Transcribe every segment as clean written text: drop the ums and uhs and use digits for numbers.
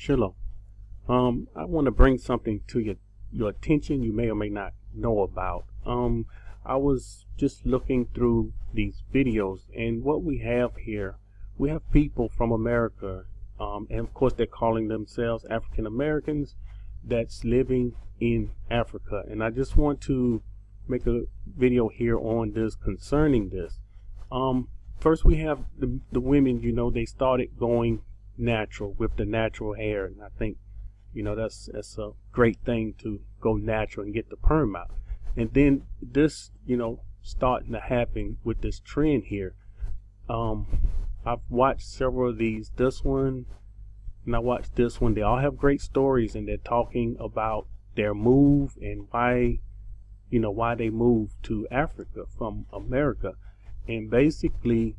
Shalom. I want to bring something to your attention you may or may not know about. I was just looking through these videos, and what we have here, we have people from America, and of course they're calling themselves African Americans that's living in Africa. And I just want to make a video here on this concerning this. First we have the women, you know, they started going natural with the natural hair, and I think, you know, that's a great thing to go natural and get the perm out. And then this, you know, starting to happen with this trend here. I've watched several of these, this one, and I watched this one. They all have great stories, and they're talking about their move and why, you know, why they moved to Africa from America. And basically,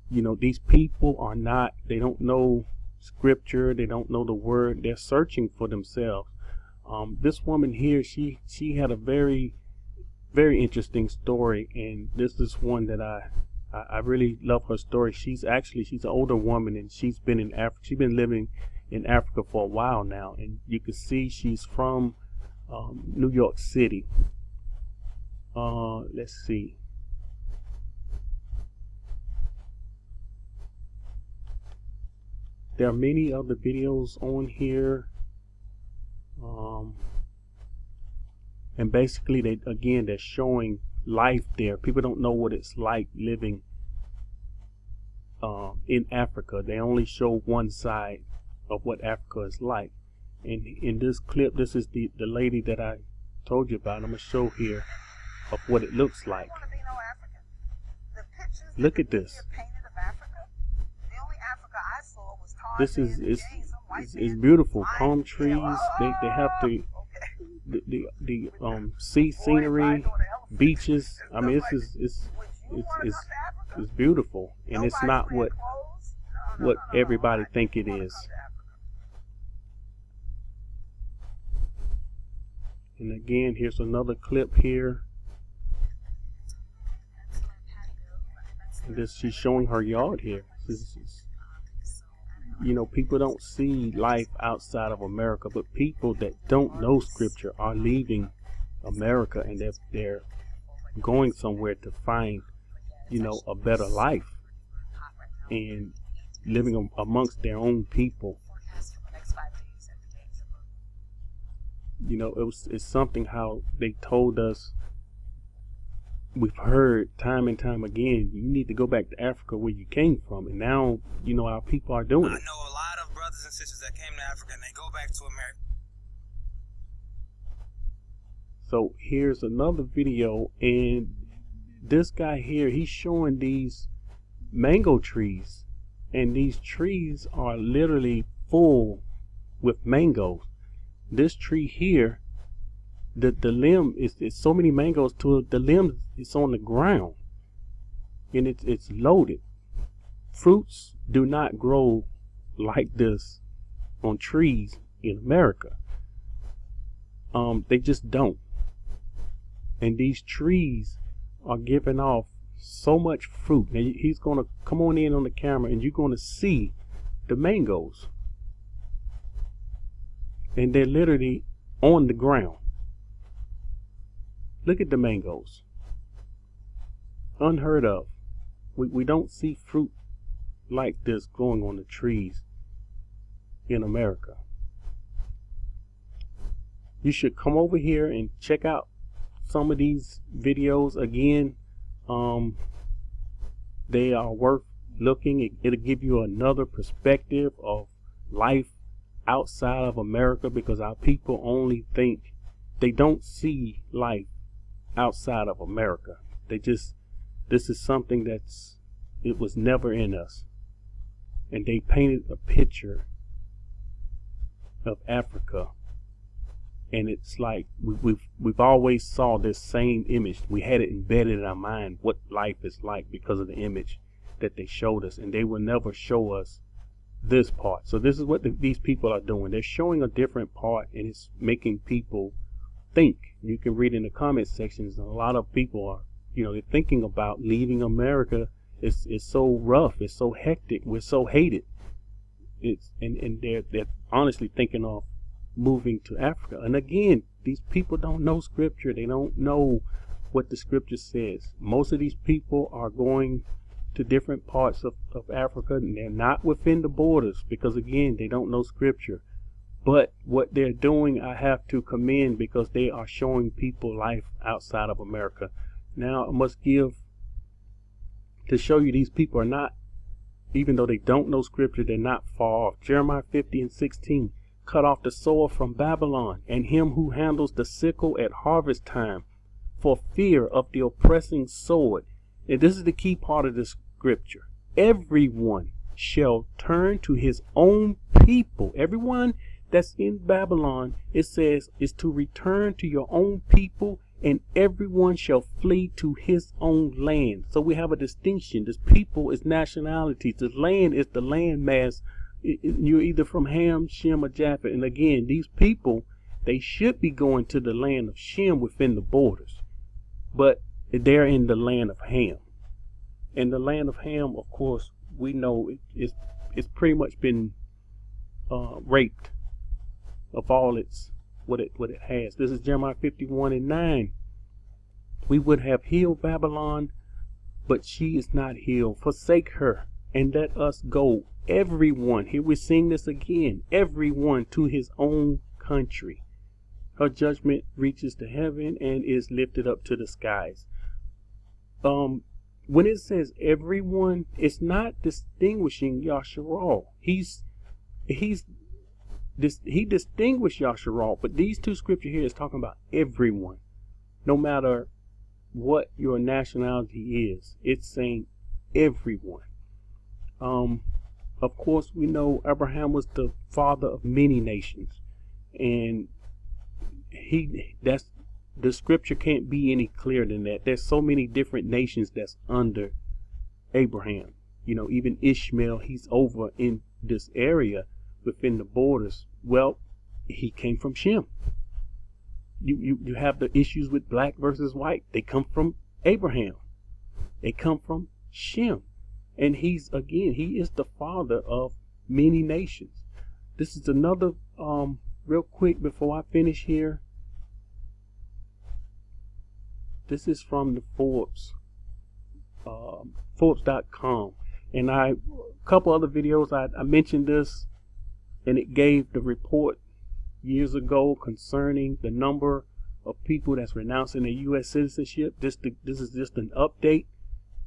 you know, these people are not, they don't know scripture, they don't know the word, they're searching for themselves. This woman here, she had a very interesting story, and this is one that I really love her story. She's an older woman, and she's been in Africa. She's been living in Africa for a while now, and you can see she's from New York City. Let's see. There are many other videos on here, and basically they're showing life there. People don't know what it's like living in Africa. They only show one side of what Africa is like. And in this clip, this is the lady that I told you about. I'm gonna show here of what it looks like. Look at this. This is beautiful. Palm trees. They have the sea scenery, beaches. I mean, it's beautiful, and it's not what everybody think it is. And again, here's another clip here. And this, she's showing her yard here. You know, people don't see life outside of America, but people that don't know scripture are leaving America, and they're going somewhere to find, you know, a better life and living amongst their own people. You know, it's something how they told us. We've heard time and time again, you need to go back to Africa where you came from, and now, you know, our people are doing it. I know a lot of brothers and sisters that came to Africa and they go back to America. So here's another video, and this guy here, he's showing these mango trees, and these trees are literally full with mangoes. This tree here, the limb is so many mangoes to it, the limb is on the ground, and it's loaded. Fruits do not grow like this on trees in America. They just don't. And these trees are giving off so much fruit. Now he's gonna come on in on the camera, and you're gonna see the mangoes, and they're literally on the ground. Look at the mangoes. Unheard of. We don't see fruit like this growing on the trees in America. You should come over here and check out some of these videos. Again, they are worth looking. It'll give you another perspective of life outside of America, because our people only think, they don't see life outside of America. This is something it was never in us. And they painted a picture of Africa, and it's like we've always saw this same image. We had it embedded in our mind what life is like because of the image that they showed us, and they will never show us this part. So this is what these people are doing. They're showing a different part, and it's making people think. You can read in the comment sections, a lot of people are, you know, they're thinking about leaving America. It's so rough, it's so hectic, we're so hated. and they're honestly thinking of moving to Africa. And again, these people don't know scripture. They don't know what the scripture says. Most of these people are going to different parts of Africa, and they're not within the borders because again, they don't know scripture. But what they're doing, I have to commend, because they are showing people life outside of America. Now, I must give to show you these people are not, even though they don't know scripture, they're not far off. Jeremiah 50:16, cut off the sower from Babylon, and him who handles the sickle at harvest time, for fear of the oppressing sword. And this is the key part of this scripture. Everyone shall turn to his own people. Everyone that's in Babylon, it says, is to return to your own people, and everyone shall flee to his own land. So we have a distinction. This people is nationalities. The land is the landmass. You're either from Ham, Shem, or Japheth. And again, these people, they should be going to the land of Shem within the borders, but they're in the land of Ham. And the land of Ham, of course, we know it's pretty much been raped of all what it has. This is Jeremiah 51:9. We would have healed Babylon, but she is not healed. Forsake her and let us go, everyone. Here we're seeing this again. Everyone to his own country. Her judgment reaches to heaven and is lifted up to the skies. When it says everyone, it's not distinguishing Yasharal. He distinguished Yasharal, but these two scriptures here is talking about everyone, no matter what your nationality is. It's saying everyone. Of course, we know Abraham was the father of many nations, and the scripture can't be any clearer than that. There's so many different nations that's under Abraham. You know, even Ishmael, he's over in this area within the borders. Well, he came from Shem. You have the issues with black versus white. They come from Abraham. They come from Shem. And he is the father of many nations. This is another, real quick before I finish here. This is from the Forbes, Forbes.com. And a couple other videos, I mentioned this, and it gave the report years ago concerning the number of people that's renouncing their U.S. citizenship. This is just an update,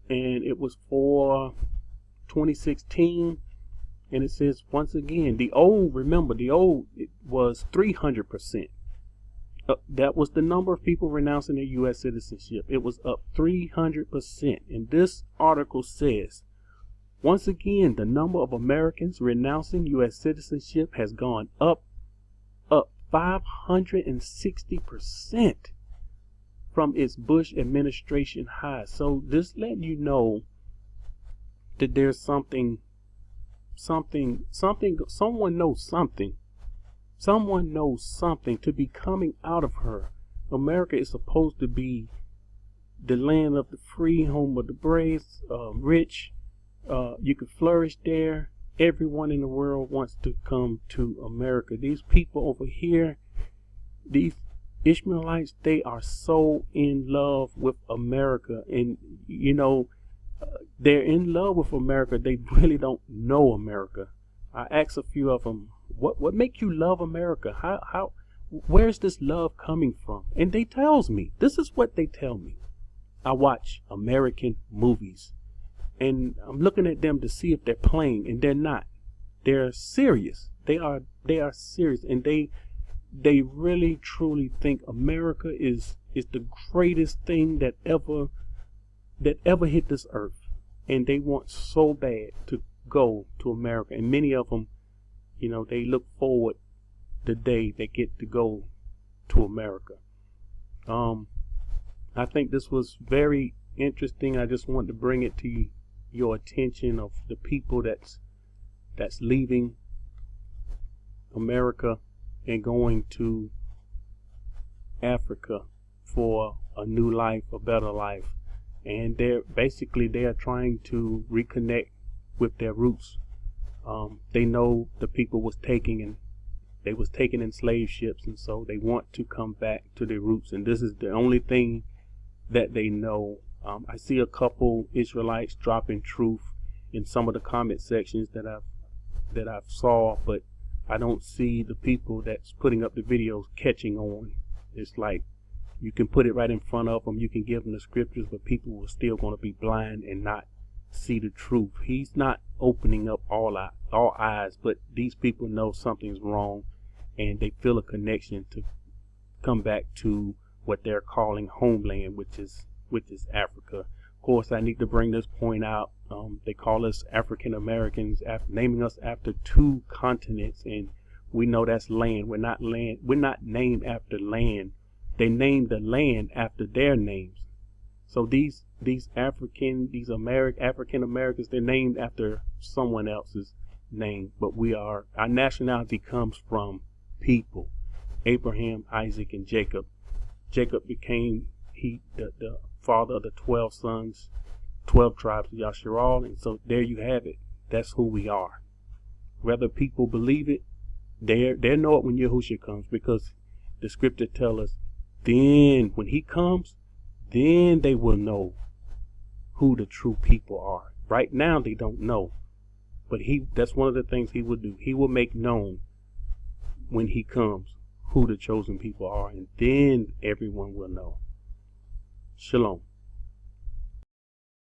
and it was for 2016. And it says, once again, the old it was 300%. That was the number of people renouncing their U.S. citizenship. It was up 300%. And this article says, once again, the number of Americans renouncing U.S. citizenship has gone up 560% from its Bush administration high. So this letting you know that there's someone knows something. Someone knows something to be coming out of her. America is supposed to be the land of the free, home of the brave, rich. You can flourish there. Everyone in the world wants to come to America. These people over here, these Ishmaelites, they are so in love with America. And, you know, they're in love with America. They really don't know America. I asked a few of them, what make you love America? Where's this love coming from? And they tells me, this is what they tell me. I watch American movies, and I'm looking at them to see if they're playing, and they're not. They're serious. They are serious, and they really truly think America is the greatest thing that ever hit this earth, and they want so bad to go to America. And many of them, you know, they look forward the day they get to go to America. I think this was very interesting. I just wanted to bring it to your attention of the people that's leaving America and going to Africa for a new life, a better life. And they are trying to reconnect with their roots. They know the people was taking and they was taken in slave ships, and so they want to come back to their roots, and this is the only thing that they know. I see a couple Israelites dropping truth in some of the comment sections that I've saw, but I don't see the people that's putting up the videos catching on. It's like you can put it right in front of them, you can give them the scriptures, but people are still going to be blind and not see the truth. He's not opening up all eyes, but these people know something's wrong, and they feel a connection to come back to what they're calling homeland, which is Africa. Of course, I need to bring this point out. They call us African Americans, naming us after 2 continents, and we know that's land. We're not named after land. They named the land after their names. So these African Americans, they're named after someone else's name, but our nationality comes from people. Abraham, Isaac, and Jacob. Jacob became the father of the 12 sons, 12 tribes of Yasharal, and so there you have it. That's who we are. Whether people believe it, they know it when Yahushua comes, because the scripture tells us, then when he comes, then they will know who the true people are. Right now they don't know, but that's one of the things he will do. He will make known when he comes who the chosen people are, and then everyone will know. Shalom.